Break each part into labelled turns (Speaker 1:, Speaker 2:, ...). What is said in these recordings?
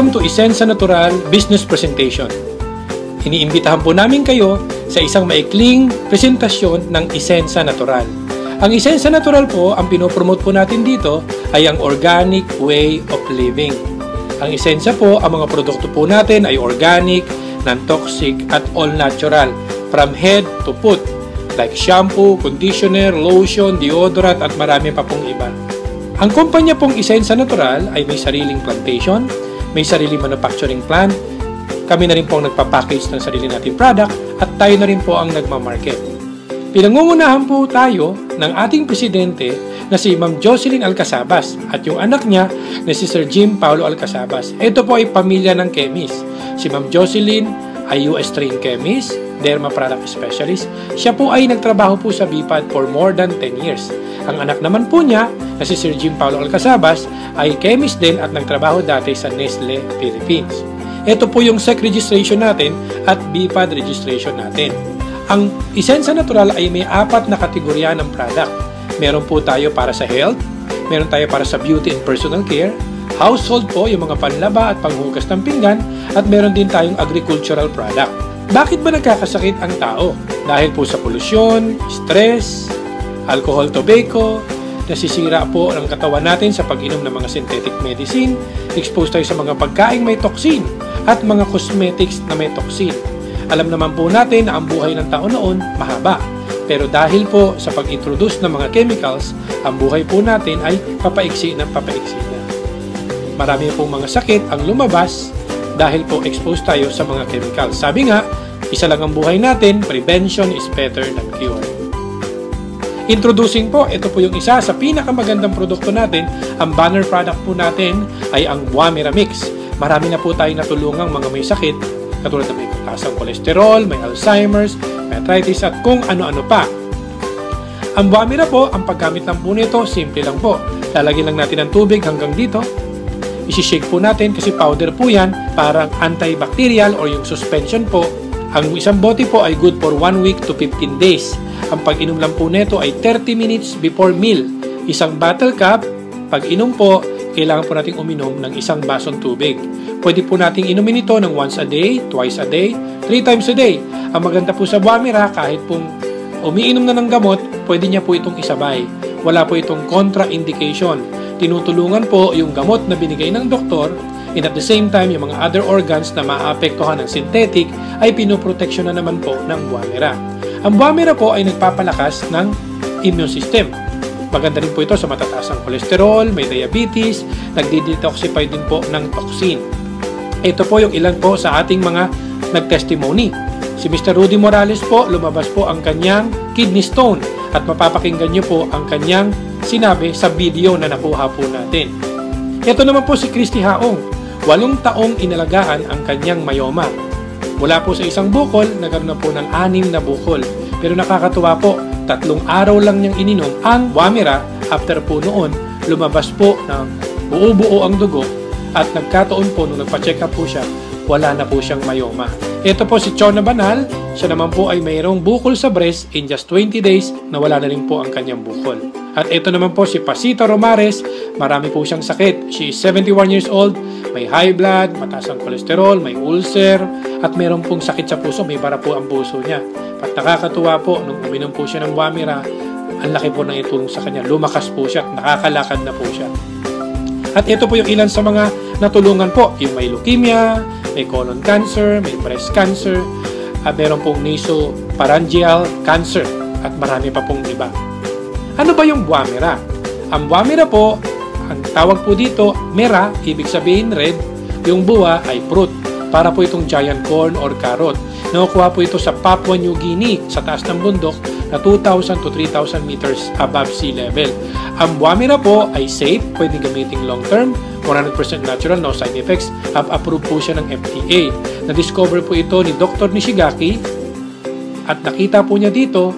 Speaker 1: Welcome to Isensa Natural Business Presentation. Iniimbitahan po namin kayo sa isang maikling presentasyon ng Isensa Natural. Ang Isensa Natural po, ang pinopromote po natin dito ay ang organic way of living. Ang Isensa po, ang mga produkto po natin ay organic, non-toxic at all natural from head to foot like shampoo, conditioner, lotion, deodorant at marami pa pong iba. Ang kumpanya pong Isensa Natural ay may sariling plantation, may sariling manufacturing plant, kami na rin po ang nagpapackage ng sarili nating product at tayo na rin po ang nagmamarket. Pinangungunahan po tayo ng ating presidente na si Ma'am Jocelyn Alcazabas at yung anak niya na si Sir Jim Paulo Alcazabas. Ito po ay pamilya ng chemist. Si Ma'am Jocelyn ay US trained chemist, derma product specialist. Siya po ay nagtrabaho po sa BPAD for more than 10 years. Ang anak naman po niya na si Sir Jim Paulo Alcazabas ay chemist din at nagtrabaho dati sa Nestle Philippines. Ito po yung SEC registration natin at BPAD registration natin. Ang Isensa Natural ay may 4 na kategorya ng product. Meron po tayo para sa health, meron tayo para sa beauty and personal care, household po yung mga panlaba at panghugas ng pinggan, at meron din tayong agricultural product. Bakit ba nagkakasakit ang tao? Dahil po sa polusyon, stress, alcohol, tobacco, nasisira po ang katawan natin sa pag-inom ng mga synthetic medicine, exposed tayo sa mga pagkaing may toxin at mga cosmetics na may toxin. Alam naman po natin na ang buhay ng tao noon mahaba. Pero dahil po sa pag-introduce ng mga chemicals, ang buhay po natin ay papaiksi na. Marami pong mga sakit ang lumabas dahil po exposed tayo sa mga chemicals. Sabi nga, isa lang ang buhay natin, prevention is better than cure. Introducing po, ito po yung isa sa pinakamagandang produkto natin. Ang banner product po natin ay ang Buamira Mix. Marami na po tayong natulungang mga may sakit, katulad na may taas ang kolesterol, may Alzheimer's, may arthritis at kung ano-ano pa. Ang Buamira po, ang paggamit lang po nito, simple lang po. Lalagyan lang natin ng tubig hanggang dito. Isi-shake po natin kasi powder po yan, parang antibacterial or yung suspension po. Ang isang bote po ay good for 1 week to 15 days. Ang pag-inom lang po nito ay 30 minutes before meal. Isang bottle cup, pag inom po, kailangan po nating uminom ng isang basong tubig. Pwede po nating inumin ito ng once a day, twice a day, 3 times a day. Ang maganda po sa Buamira, kahit pong umiinom na ng gamot, pwede niya po itong isabay. Wala po itong contraindication. Tinutulungan po yung gamot na binigay ng doktor, and at the same time, yung mga other organs na maapektuhan ng synthetic ay pinoproteksyon na naman po ng Buamira. Ang Buamira po ay nagpapalakas ng immune system. Maganda rin po ito sa matataas ang kolesterol, may diabetes, nagdi-detoxify din po ng toxin. Ito po yung ilan po sa ating mga nag-testimony. Si Mr. Rudy Morales po, lumabas po ang kanyang kidney stone at mapapakinggan nyo po ang kanyang sinabi sa video na nakuha po natin. Ito naman po si Christy Haong, 8 taong inalagaan ang kanyang myoma. Mula po sa isang bukol, nagkaroon na po ng 6 na bukol. Pero nakakatuwa po, 3 araw lang niyang ininom ang Buamira. After po noon, lumabas po ng buo-buo ang dugo at nagkataon po nung nagpa-check up po siya, wala na po siyang myoma. Ito po si Chona Banal, siya naman po ay mayroong bukol sa breast in just 20 days na wala na rin po ang kanyang bukol. At ito naman po si Pasita Romares, marami po siyang sakit. She is 71 years old, may high blood, mataas ang kolesterol, may ulcer, at mayroon pong sakit sa puso, may bara po ang puso niya. At nakakatuwa po, nung uminom po siya ng Buamira, ang laki po ng itulong sa kanya. Lumakas po siya, nakakalakad na po siya. At ito po yung ilan sa mga natulungan po, yung may leukemia, may colon cancer, may breast cancer, at meron pong nasopharyngeal cancer, at marami pa pong iba. Ano ba yung Buamira? Ang Buamira po, ang tawag po dito, mera, ibig sabihin red, yung bua ay fruit. Para po itong giant corn or carrot. Nakukuha po ito sa Papua New Guinea, sa taas ng bundok, na 2,000 to 3,000 meters above sea level. Ang Buamira po ay safe, pwedeng gamitin long term, 100% natural, no side effects. Approved po siya ng FDA. Na-discover po ito ni Dr. Nishigaki at nakita po niya dito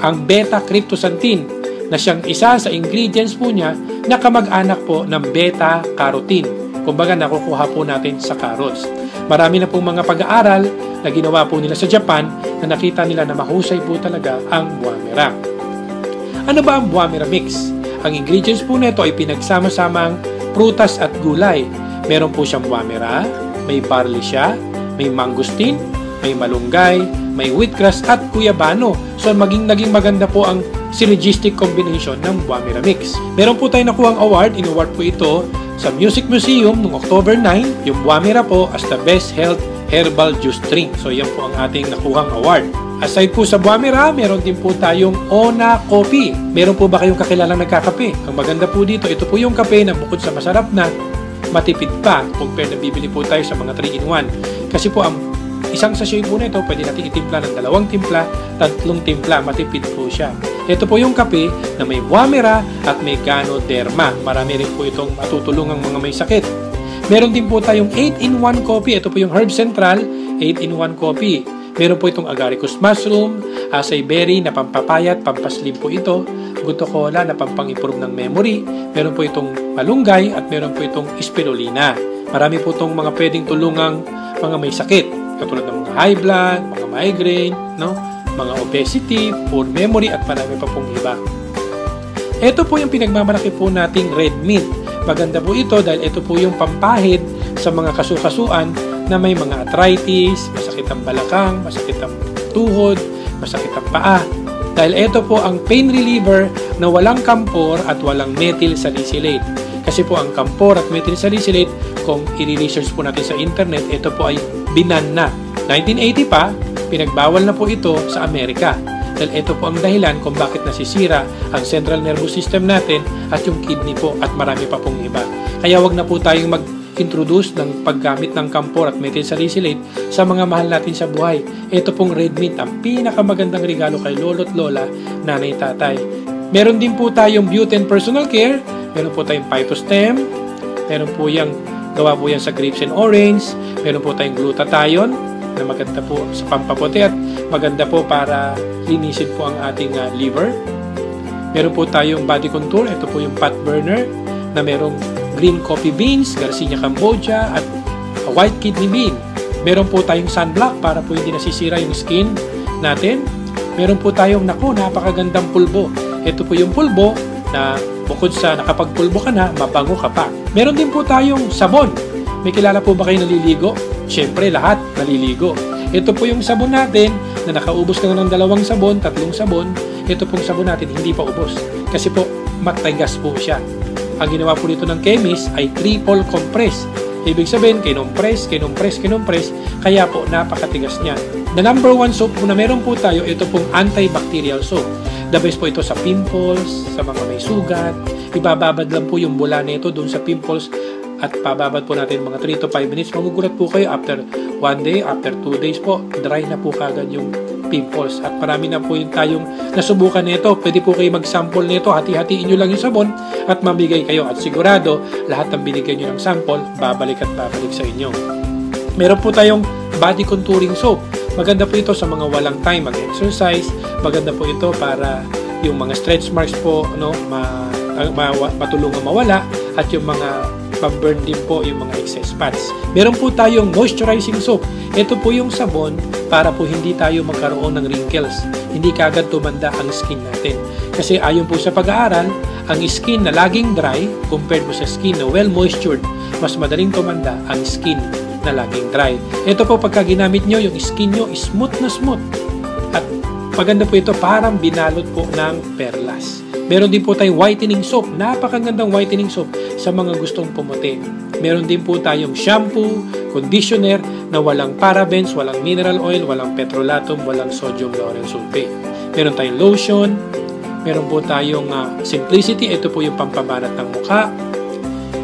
Speaker 1: ang beta-cryptosantine na siyang isa sa ingredients po niya na kamag-anak po ng beta-carotene. Kumbaga nakukuha po natin sa carrots. Marami na pong mga pag-aaral na ginawa po nila sa Japan na nakita nila na mahusay po talaga ang Buamira. Ano ba ang Buamira Mix? Ang ingredients po nito ay pinagsama-samang prutas at gulay. Meron po siyang wamira, may barley siya, may mangosteen, may malunggay, may wheatgrass at guyabano. So naging maganda po ang synergistic combination ng wamira mix. Meron po tayong nakuhang award. In-award po ito sa Music Museum noong October 9. Yung wamira po as the best health herbal juice drink. So yan po ang ating nakuhang award. Aside po sa wamira, meron din po tayong Ona Coffee. Meron po ba kayong kakilalang nagkakape? Ang maganda po dito, ito po yung kape na bukod sa masarap na, matipid pa compare na bibili po tayo sa mga 3-in-1. Kasi po ang isang sachet po na ito, pwede natin itimpla ng 2 timpla, 3 timpla, matipid po siya. Ito po yung kape na may wamira at may ganoderma. Marami rin po itong matutulungang mga may sakit. Meron din po tayong 8-in-1 coffee. Ito po yung Herb Central 8-in-1 coffee. Meron po itong agaricus mushroom, acai berry na pampapayat, pampaslim po ito, guto cola na pampang-improve ng memory, meron po itong malunggay at meron po itong spirulina. Marami po itong mga pwedeng tulungang mga may sakit, katulad ng mga high blood, mga migraine, no? Mga obesity, poor memory at marami pa pong iba. Ito po yung pinagmamalaki po nating red meat. Maganda po ito dahil ito po yung pampahid sa mga kasukasuan na may mga arthritis, masakit ang balakang, masakit ang tuhod, masakit ang paa. Dahil ito po ang pain reliever na walang kampor at walang methyl salicylate. Kasi po ang kampor at methyl salicylate, kung i-research po natin sa internet, ito po ay binan na. 1980 pa, pinagbawal na po ito sa Amerika. Dahil ito po ang dahilan kung bakit nasisira ang central nervous system natin at yung kidney po at marami pa pong iba. Kaya wag na po tayong mag-introduce ng paggamit ng kampor at methyl salicylate sa mga mahal natin sa buhay. Ito pong red meat, ang pinakamagandang regalo kay lolo't lola, nanay, tatay. Meron din po tayong Buten Personal Care, meron po tayong Phytostem, meron po yung gawa po yan sa grapes and orange, meron po tayong glutathione na maganda po sa pampaputi at maganda po para linisin po ang ating liver. Meron po tayong body contour, ito po yung fat burner na merong green coffee beans, Garcinia Cambogia at white kidney bean. Meron po tayong sunblock para po hindi nasisira yung skin natin. Meron po tayong napakagandang pulbo. Ito po yung pulbo na bukod sa nakapagpulbo ka na, mabango ka pa. Meron din po tayong sabon. May kilala po ba kayo naliligo? Siyempre, lahat naliligo. Ito po yung sabon natin na nakaubos ka na ng 2 sabon, 3 sabon. Ito pong sabon natin hindi pa ubos. Kasi po, matigas po siya. Ang ginawa po dito ng chemist ay triple compress. Ibig sabihin, kinompress, kaya po napakatigas niya. The number 1 soap po na meron po tayo, ito pong antibacterial soap. The best po ito sa pimples, sa mga may sugat. Ibababad lang po yung bula nito doon sa pimples at pababad po natin mga 3 to 5 minutes. Magugulat po kayo after 1 day, after 2 days po, dry na po kagad yung pimples. At marami na po yung tayong nasubukan nito. Pwede po kayo mag-sample nito, hati-hatiin nyo lang yung sabon at mamigay kayo. At sigurado, lahat ng binigay nyo ng sample, babalik at babalik sa inyo. Meron po tayong body contouring soap. Maganda po ito sa mga walang time mag-exercise. Maganda po ito para yung mga stretch marks po, no, matulungan mawala at yung mga pag-burn din po yung mga excess fats. Meron po tayong moisturizing soap. Ito po yung sabon para po hindi tayo magkaroon ng wrinkles. Hindi kaagad tumanda ang skin natin. Kasi ayon po sa pag-aaral, ang skin na laging dry compared po sa skin na well-moistured, mas madaling tumanda ang skin na laging dry. Ito po pagka ginamit nyo, yung skin nyo smooth na smooth. At maganda po ito, parang binalot po ng perlas. Meron din po tayong whitening soap. Napakagandang whitening soap sa mga gustong pumuti. Meron din po tayong shampoo, conditioner na walang parabens, walang mineral oil, walang petrolatum, walang sodium lauryl sulfate. Meron tayong lotion. Meron po tayong simplicity. Ito po yung pampabanat ng mukha.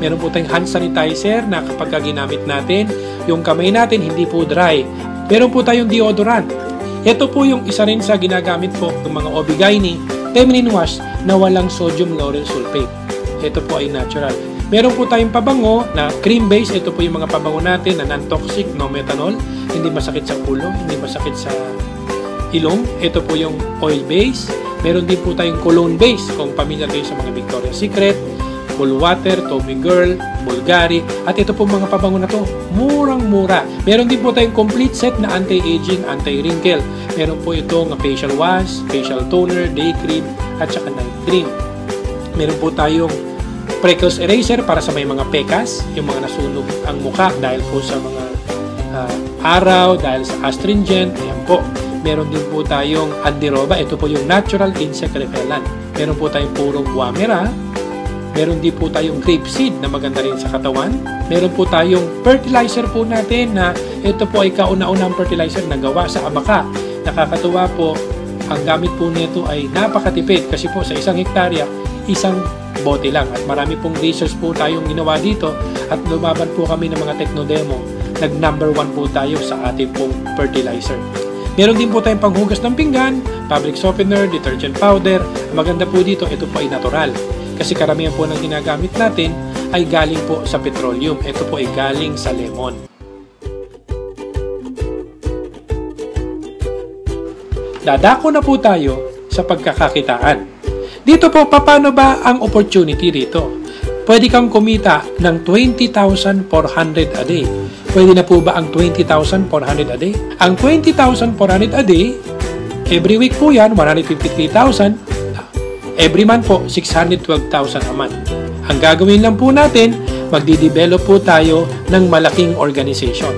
Speaker 1: Meron po tayong hand sanitizer na kapag ginamit natin, yung kamay natin hindi po dry. Meron po tayong deodorant. Ito po yung isa rin sa ginagamit po ng mga OB/GYN feminine wash na walang sodium lauryl sulfate. Ito po ay natural. Meron po tayong pabango na cream base. Ito po yung mga pabango natin na non-toxic, no methanol. Hindi masakit sa ulo, hindi masakit sa ilong. Ito po yung oil base. Meron din po tayong cologne base. Kung pamilyar kayo sa mga Victoria's Secret, Cool Water, Tommy Girl, Bulgari. At ito po mga pabango na to, murang-mura. Meron din po tayong complete set na anti-aging, anti-wrinkle. Meron po itong facial wash, facial toner, day cream, at saka night cream. Meron po tayong Freckles eraser para sa may mga pekas, yung mga nasunog ang muka dahil po sa mga araw, dahil sa astringent. Ayan po. Meron din po tayong Andiroba. Ito po yung natural insect repellent. Meron po tayong purong Guamera. Meron din po tayong grapeseed na maganda rin sa katawan. Meron po tayong fertilizer po natin na ito po ay kauna-unang fertilizer na gawa sa abaka. Nakakatuwa po, ang gamit po nito ay napakatipid kasi po sa 1 hektarya, isang bote lang. At marami pong research po tayong ginawa dito at lumaban po kami ng mga techno-demo. Nag-number 1 po tayo sa ating pong fertilizer. Meron din po tayong panghugas ng pinggan, fabric softener, detergent powder. Maganda po dito, ito po ay natural. Kasi karamihan po ng ginagamit natin ay galing po sa petroleum. Ito po ay galing sa lemon. Dadako na po tayo sa pagkakakitaan. Dito po, paano ba ang opportunity dito? Pwede kang kumita ng 20,400 a day. Pwede na po ba ang 20,400 a day? Ang 20,400 a day, every week po yan, 153,000. Every month po, 612,000 a month. Ang gagawin lang po natin, magdi-develop po tayo ng malaking organization.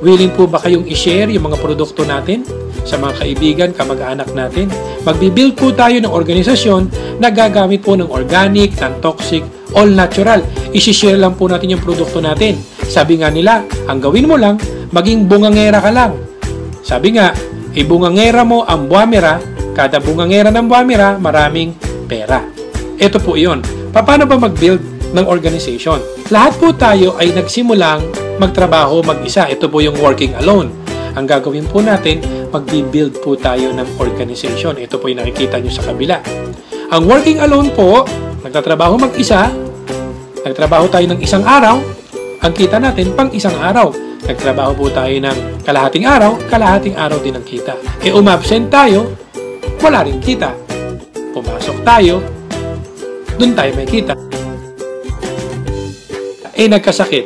Speaker 1: Willing po ba kayong i-share yung mga produkto natin sa mga kaibigan, kamag-anak natin? Magbi-build po tayo ng organisasyon na gagamit po ng organic, non-toxic, all natural. I-share lang po natin yung produkto natin. Sabi nga nila, ang gawin mo lang, maging bungangera ka lang. Sabi nga, ibungangera mo ang Guamera, kada bungangera ng Guamera, maraming pera. Ito po iyon. Paano ba mag-build ng organization? Lahat po tayo ay nagsimulang magtrabaho mag-isa. Ito po yung working alone. Ang gagawin po natin, mag-build po tayo ng organization. Ito po yung nakikita nyo sa kabila. Ang working alone po, nagtatrabaho mag-isa, nagtrabaho tayo ng isang araw, ang kita natin pang isang araw. Nagtrabaho po tayo ng kalahating araw din ang kita. Umabsent tayo, wala rin kita. Pumasok tayo, dun tayo may kita. Nagkasakit,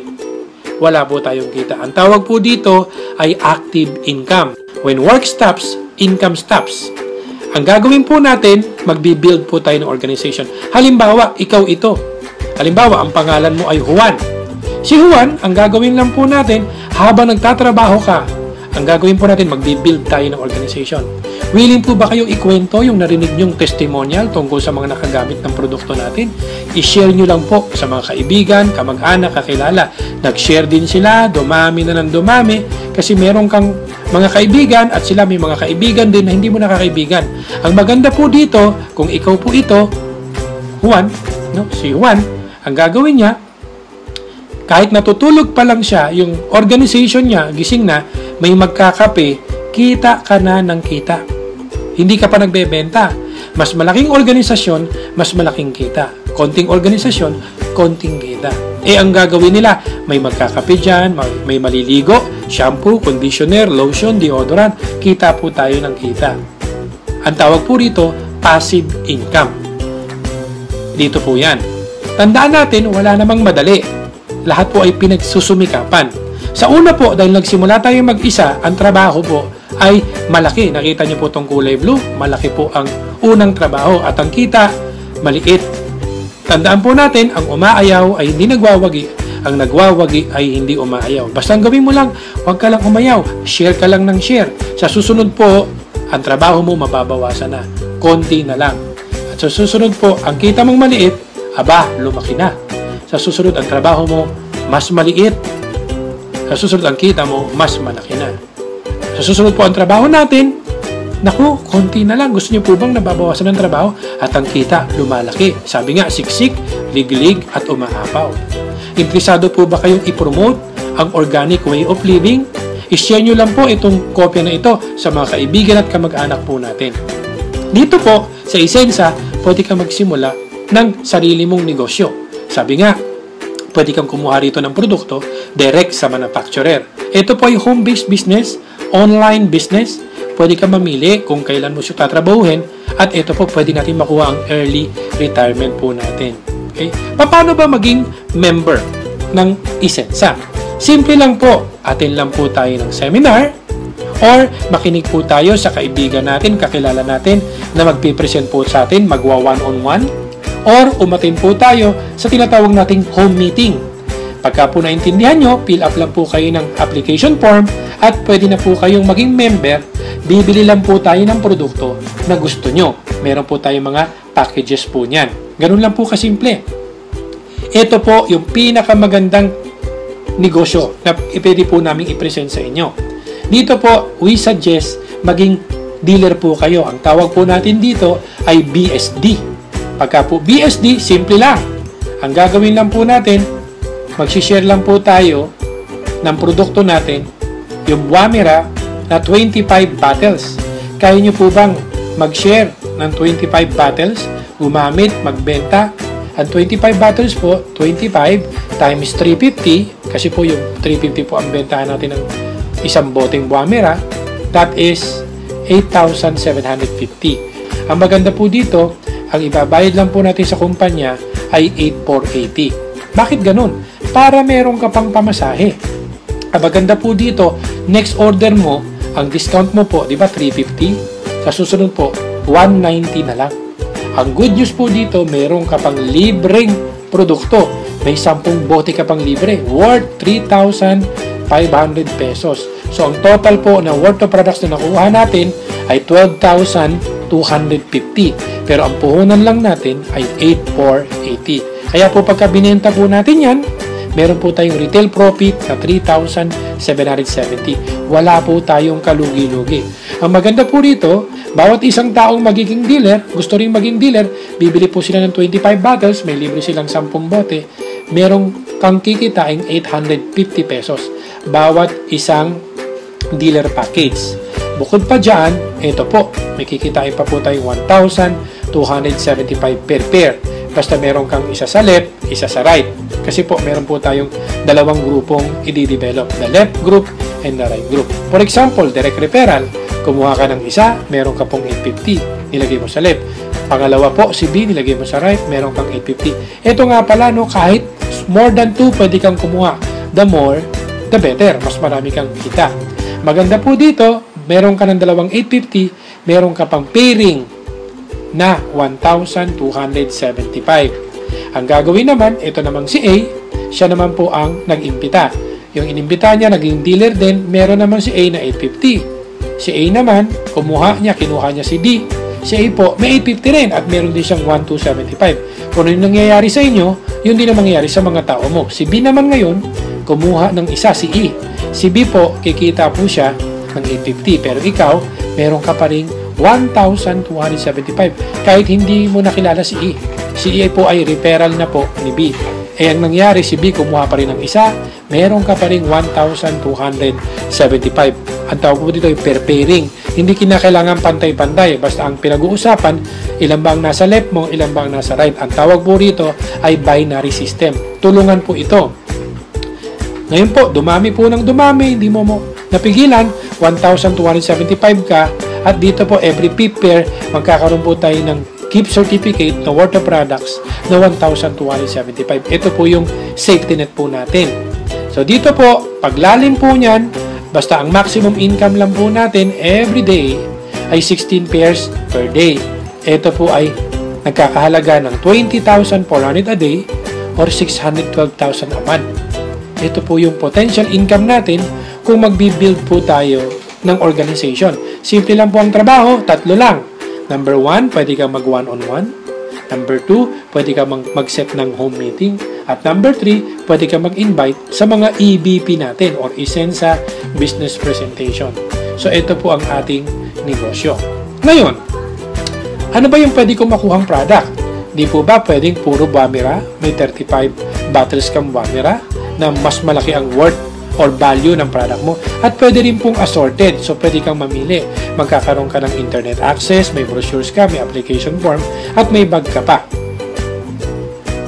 Speaker 1: wala po tayong kita. Ang tawag po dito ay active income. When work stops, income stops. Ang gagawin po natin, magbi-build po tayo ng organization. Halimbawa, ikaw ito. Halimbawa, ang pangalan mo ay Juan. Si Juan, ang gagawin lang po natin, habang nagtatrabaho ka, ang gagawin po natin, magbi-build tayo ng organization. Willing po ba kayong ikwento yung narinig nyong testimonial tungkol sa mga nakagamit ng produkto natin? I-share nyo lang po sa mga kaibigan, kamag-anak, kakilala. Nag-share din sila, dumami na ng dumami, kasi meron kang mga kaibigan at sila may mga kaibigan din na hindi mo nakakaibigan. Ang maganda po dito, kung ikaw po ito, Juan, si Juan, ang gagawin niya, kahit natutulog pa lang siya, yung organization niya, gising na, may magkakape, kita ka na ng kita. Hindi ka pa nagbebenta. Mas malaking organisasyon, mas malaking kita. Konting organisasyon, konting kita. Ang gagawin nila, may magkakape dyan, may maliligo, shampoo, conditioner, lotion, deodorant, kita po tayo ng kita. Ang tawag po rito, passive income. Dito po yan. Tandaan natin, wala namang madali. Lahat po ay pinagsusumikapan. Sa una po, dahil nagsimula tayo mag-isa, ang trabaho po ay malaki. Nakita niyo po itong kulay blue, malaki po ang unang trabaho at ang kita, maliit. Tandaan po natin, ang umaayaw ay hindi nagwawagi, ang nagwawagi ay hindi umaayaw. Basta ang gawin mo lang, huwag ka lang umayaw, share ka lang ng share. Sa susunod po, ang trabaho mo mababawasan na, konti na lang. At sa susunod po, ang kita mong maliit, lumaki na. Sa susunod, ang trabaho mo, mas maliit. Sa susunod, ang kita mo, mas malaki na. Sa susunod po, ang trabaho natin, naku, konti na lang. Gusto niyo po bang nababawasan ng trabaho? At ang kita, lumalaki. Sabi nga, siksik, liglig, at umaapaw. Interesado po ba kayong i-promote ang organic way of living? I-share nyo lang po itong kopya na ito sa mga kaibigan at kamag-anak po natin. Dito po, sa Isensa, pwede ka magsimula ng sarili mong negosyo. Sabi nga, pwede kang kumuha rito ng produkto direct sa manufacturer. Ito po ay home-based business, online business. Pwede kang mamili kung kailan mo siya tatrabahuhin at ito po pwede natin makuha ang early retirement po natin. Okay? Paano ba maging member ng Isensa? Simple lang po, attend lang po tayo ng seminar or makinig po tayo sa kaibigan natin, kakilala natin na magpipresent po sa atin, magwa one-on-one. or umatin po tayo sa tinatawag nating home meeting. Pagka po naintindihan nyo, fill up lang po kayo ng application form at pwede na po kayong maging member. Bibili lang po tayo ng produkto na gusto nyo. Meron po tayong mga packages po niyan. Ganun lang po kasimple. Ito po yung pinakamagandang negosyo na pwede po namin i-present sa inyo. Dito po, we suggest maging dealer po kayo. Ang tawag po natin dito ay BSD. Pagka po BSD, simple lang. Ang gagawin lang po natin, magsishare lang po tayo ng produkto natin, yung Wamira na 25 bottles. Kaya nyo po bang mag-share ng 25 bottles, gumamit, magbenta? Ang 25 bottles po, 25 times 350, kasi po yung 350 po ang bentahan natin ng isang boteng Wamira, that is 8,750. Ang maganda po dito, ang ibabayad lang po natin sa kumpanya ay 8,480. Bakit ganun? Para meron ka pang pamasahe. Ang maganda po dito, next order mo, ang discount mo po, di ba 350? Sa susunod po, 190 na lang. Ang good news po dito, meron ka pang libreng produkto. May 10 bote ka pang libre, worth 3,500 pesos. So, ang total po na worth of products na nakuha natin ay 12,250. Pero ang puhunan lang natin ay 8,480. Kaya po pagka binenta po natin yan, meron po tayong retail profit na 3,770. Wala po tayong kalugi-lugi. Ang maganda po rito, bawat isang taong magiging dealer, gusto rin maging dealer, bibili po sila ng 25 bottles, may libre silang 10 bote, merong kang kikitain 850 pesos. Bawat isang dealer package. Bukod pa dyan, ito po, may kikitain pa po tayong 1,275 per pair. Basta meron kang isa sa left, isa sa right. Kasi po, meron po tayong dalawang grupong i-develop. The left group and the right group. For example, direct referral. Kumuha ka ng isa, meron ka pong 850. Nilagay mo sa left. Pangalawa po, si B, nilagay mo sa right, meron kang 850. Ito nga pala, no, kahit more than 2, pwede kang kumuha. The more, the better. Mas marami kang kita. Maganda po dito, meron ka ng dalawang 850, meron ka pang pairing na 1,275. Ang gagawin naman, ito namang si A, siya naman po ang nag-imbita. Yung inimbita niya, naging dealer din, meron naman si A na 850. Si A naman, kinuha niya si D. Si A po, may 850 rin at meron din siyang 1,275. Kung ano yung nangyayari sa inyo, yun din ang mangyayari sa mga tao mo. Si B naman ngayon, kumuha ng isa, si E. Si B po, kikita po siya ng 850. Pero ikaw, meron ka pa rin 1,275 kahit hindi mo nakilala si E. Si E po ay referral na po ni B. Eh, ang nangyari, si B kumuha pa rin ng isa, meron ka pa rin 1,275. Ang tawag po dito ay per pairing. Hindi kinakailangan pantay-pantay. Basta ang pinag-uusapan, ilan ba ang nasa left mo, ilan ba ang nasa right. Ang tawag po rito ay binary system. Tulungan po ito. Ngayon po, dumami po ng dumami, hindi mo napigilan, 1,275 ka, at dito po every fifth pair, magkakaroon po tayo ng gift certificate na worth of products na 1,275. Ito po yung safety net po natin. So dito po, paglalim po niyan, basta ang maximum income lang po natin every day ay 16 pairs per day. Ito po ay nagkakahalaga ng 20,400 a day or 612,000 a month. Ito po yung potential income natin kung magbi-build po tayo ng organization. Simple lang po ang trabaho, 3 lang. Number 1, pwede kang mag one-on-one. Number 2, pwede kang mag-set ng home meeting. At number 3, pwede kang mag-invite sa mga EBP natin or Isensa Business Presentation. So, ito po ang ating negosyo. Ngayon, ano ba yung pwede kong makuhang product? Di po ba pwedeng puro Wamira? May 35 bottles kang Wamira na mas malaki ang worth or value ng product mo. At pwede rin pong assorted. So, pwede kang mamili. Magkakaroon ka ng internet access, may brochures ka, may application form, at may bag ka pa.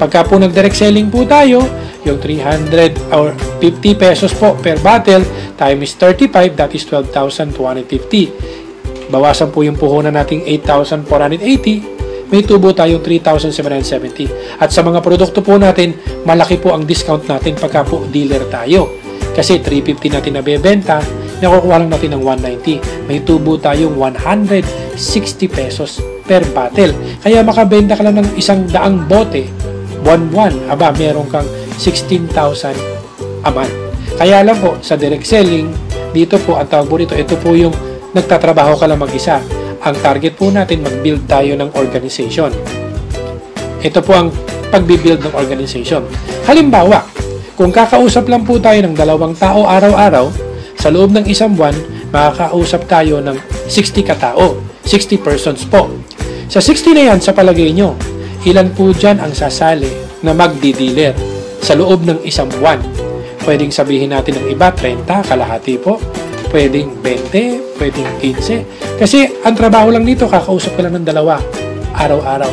Speaker 1: Pagka po nag-direct selling po tayo, yung 300 or 50 pesos po per bottle times 35, that is 12,250. Bawasan po yung puhunan nating 8,480, may tubo tayong 3,770. At sa mga produkto po natin, malaki po ang discount natin pagka po dealer tayo. Kasi 350 natin nabebenta, nakukuha lang natin ng 190. May tubo tayong 160 pesos per bottle. Kaya makabenta ka lang ng 100 bote, buwan-buwan, meron kang 16,000 a month. Kaya lang po, sa direct selling, dito po, ang tawag po rito, ito po yung nagtatrabaho ka lang mag-isa. Ang target po natin, mag-build tayo ng organization. Ito po ang pag-build ng organization. Halimbawa, kung kakausap lang po tayo ng 2 tao araw-araw, sa loob ng 1 buwan, makakausap tayo ng 60 katao, 60 persons po. Sa 60 na yan, sa palagay nyo, ilan po dyan ang sasali na magdi-dealer sa loob ng 1 buwan? Pwedeng sabihin natin ng iba, 30, kalahati po. Pwedeng 20, pwedeng 15. Kasi ang trabaho lang dito, kakausap ka lang ng 2 araw-araw.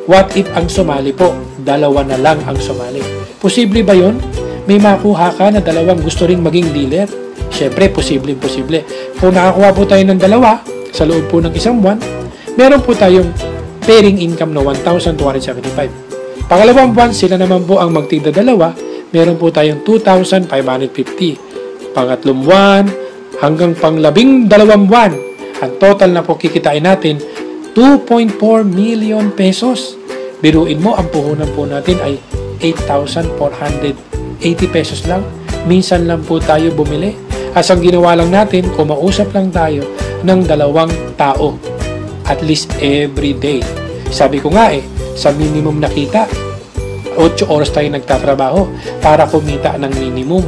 Speaker 1: What if ang sumali po? 2 na lang ang sumali. Posible ba yun? May makuha ka na 2 gusto ring maging dealer? Siyempre, posible. Kung nakakuha po tayo ng 2 sa loob po ng 1 buwan, meron po tayong pairing income na 1,275. Pangalawang buwan, sila naman po ang magtigda 2, meron po tayong 2,550. Pangatlong buwan, hanggang pang-12 buwan, ang total na po kikitain natin, 2.4 million pesos. Biruin mo, ang puhunan po natin ay 8,480 pesos lang. Minsan lang po tayo bumili. As ang ginawa lang natin, kumausap lang tayo ng 2 tao. At least every day. Sabi ko nga sa minimum na kita, 8 oras tayo nagtatrabaho para kumita ng minimum.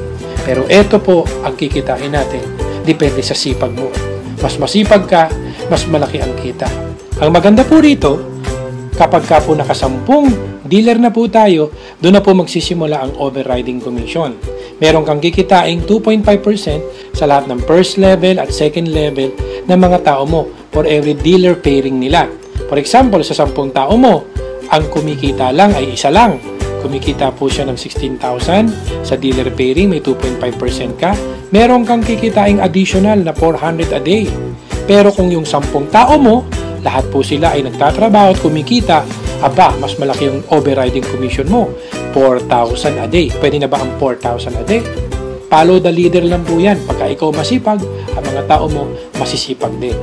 Speaker 1: Pero ito po ang kikitain natin. Depende sa sipag mo. Mas masipag ka, mas malaki ang kita. Ang maganda po rito, kapag ka po nakasampung dealer na po tayo, doon na po magsisimula ang overriding commission. Meron kang kikitain 2.5% sa lahat ng first level at second level ng mga tao mo for every dealer pairing nila. For example, sa 10 tao mo, ang kumikita lang ay 1 lang. Kumikita po siya ng 16,000 sa dealer pairing, may 2.5% ka. Meron kang kikitain additional na 400 a day. Pero kung yung 10 tao mo, lahat po sila ay nagtatrabaho at kumikita, mas malaki yung overriding commission mo, 4,000 a day. Pwede na ba ang 4,000 a day? Follow the leader lang po yan. Pagka ikaw masipag, ang mga tao mo masisipag din.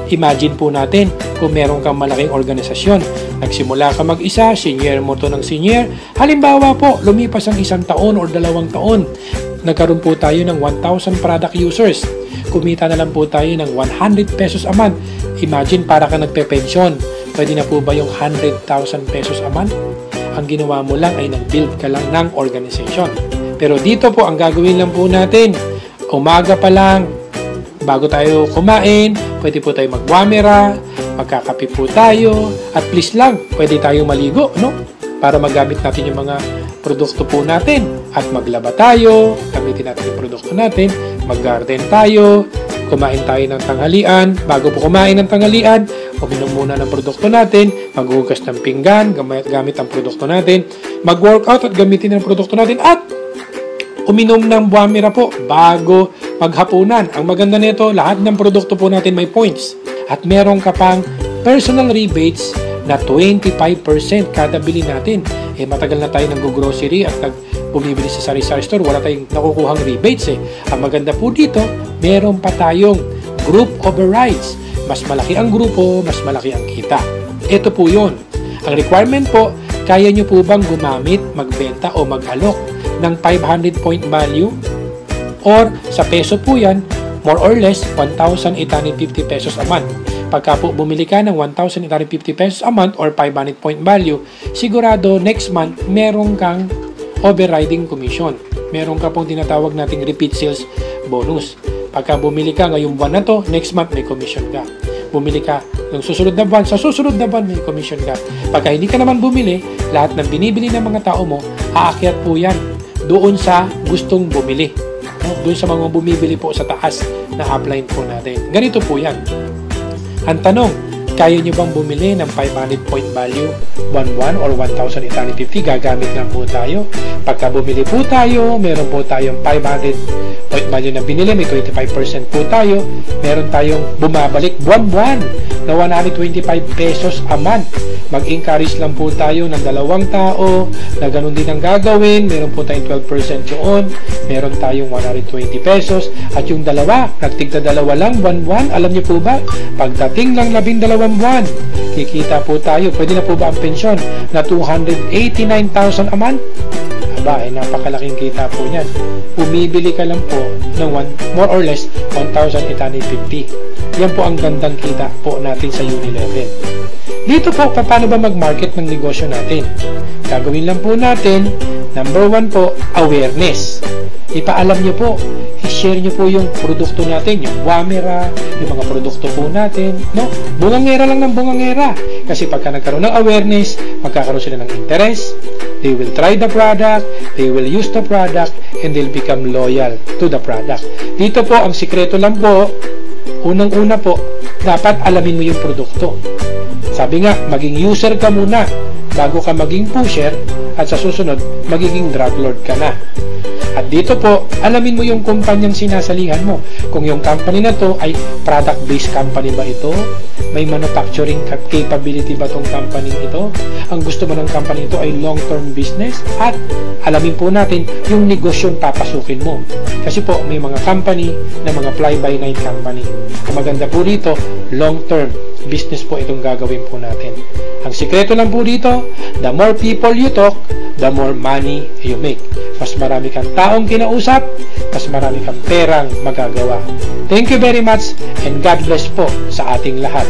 Speaker 1: Imagine po natin kung meron kang malaking organisasyon. Nagsimula ka mag-isa, senior mo to ng senior. Halimbawa po, lumipas ang 1 taon or 2 taon. Nagkaroon po tayo ng 1,000 product users. Kumita na lang po tayo ng 100 pesos a month. Imagine, para ka nagpe-pension. Pwede na po ba yung 100,000 pesos a month? Ang ginawa mo lang ay nag-build ka lang ng organization. Pero dito po, ang gagawin lang po natin, umaga pa lang, bago tayo kumain, pwede po tayo magwamera, magkakape po tayo, at please lang, pwede tayo maligo, no? Para magamit natin yung mga produkto po natin. At maglaba tayo, gamitin natin yung produkto natin, mag-garden tayo, kumain tayo ng tanghalian. Bago po kumain ng tanghalian, uminom muna ng produkto natin, maghugas ng pinggan, gamit ang produkto natin, mag-workout at gamitin ang produkto natin, at uminom ng buwamira po bago maghapunan. Ang maganda nito, lahat ng produkto po natin may points. At meron ka pang personal rebates na 25% kada bili natin. Matagal na tayo nag-grocery at bumibili sa sari-sari store, wala tayong nakukuhang rebates. Ang maganda po dito, meron pa tayong group overrides. Mas malaki ang grupo, mas malaki ang kita. Ito po yun. Ang requirement po, kaya nyo po bang gumamit, magbenta o mag-alok ng 500 point value? Or sa peso po yan, more or less 1,850 pesos a month. Pagka po bumili ka ng 1,850 pesos a month or 500 point value, sigurado next month meron kang overriding commission. Meron ka pong tinatawag nating repeat sales bonus. Pagka bumili ka ngayong buwan na to, next month may commission ka. Bumili ka ng susunod na buwan, sa susunod na buwan may commission ka. Pagka hindi ka naman bumili, lahat ng binibili ng mga tao mo, aakyat po yan doon sa gustong bumili. Doon sa mga bumibili po sa taas na upline po natin. Ganito po yan. Ang tanong, kaya nyo bang bumili ng 500 point value 1,1 or 1,850? Gagamit lang po tayo. Pagka bumili po tayo, meron po tayong 500 point value na binili, may 25% po tayo. Meron tayong bumabalik buwan-buwan na 125 pesos a month. Mag-encourage lang po tayo ng 2 tao na ganun din ang gagawin. Meron po tayong 12% doon. Meron tayong 120 pesos. At yung dalawa, nagtigda 2 lang buwan-buwan. Alam niyo po ba, pagdating ng 12 buwan-buwan, kikita po tayo. Pwede na po ba ang pensyon na 289,000 a month? Aba, ay napakalaking kita po niyan. Bumibili ka lang po ng more or less 1,850. Yan po ang gandang kita po natin sa Unilevel. Dito po, paano ba mag-market ng negosyo natin? Gagawin lang po natin, number 1 po, awareness. Ipaalam nyo po, i-share nyo po yung produkto natin, yung Wamira, yung mga produkto po natin, no? Bungangera lang ng bungangera. Kasi pagka nagkaroon ng awareness, magkakaroon sila ng interest, they will try the product, they will use the product, and they'll become loyal to the product. Dito po, ang sikreto lang po, unang-una po, dapat alamin mo yung produkto. Sabi nga, maging user ka muna bago ka maging pusher at sa susunod, magiging drug lord ka na. At dito po, alamin mo yung kumpanyang sinasalihan mo. Kung yung company na to ay product-based company ba ito? May manufacturing capability ba tong company ito? Ang gusto mo ng company ito ay long-term business? At alamin po natin yung negosyong papasukin mo. Kasi po, may mga company na mga fly-by-night company. Ang maganda po dito, long-term business po itong gagawin po natin. Ang sikreto lang po dito, the more people you talk, the more money you make. Mas marami kang taong kinausap, mas marami kang perang magagawa. Thank you very much and God bless po sa ating lahat.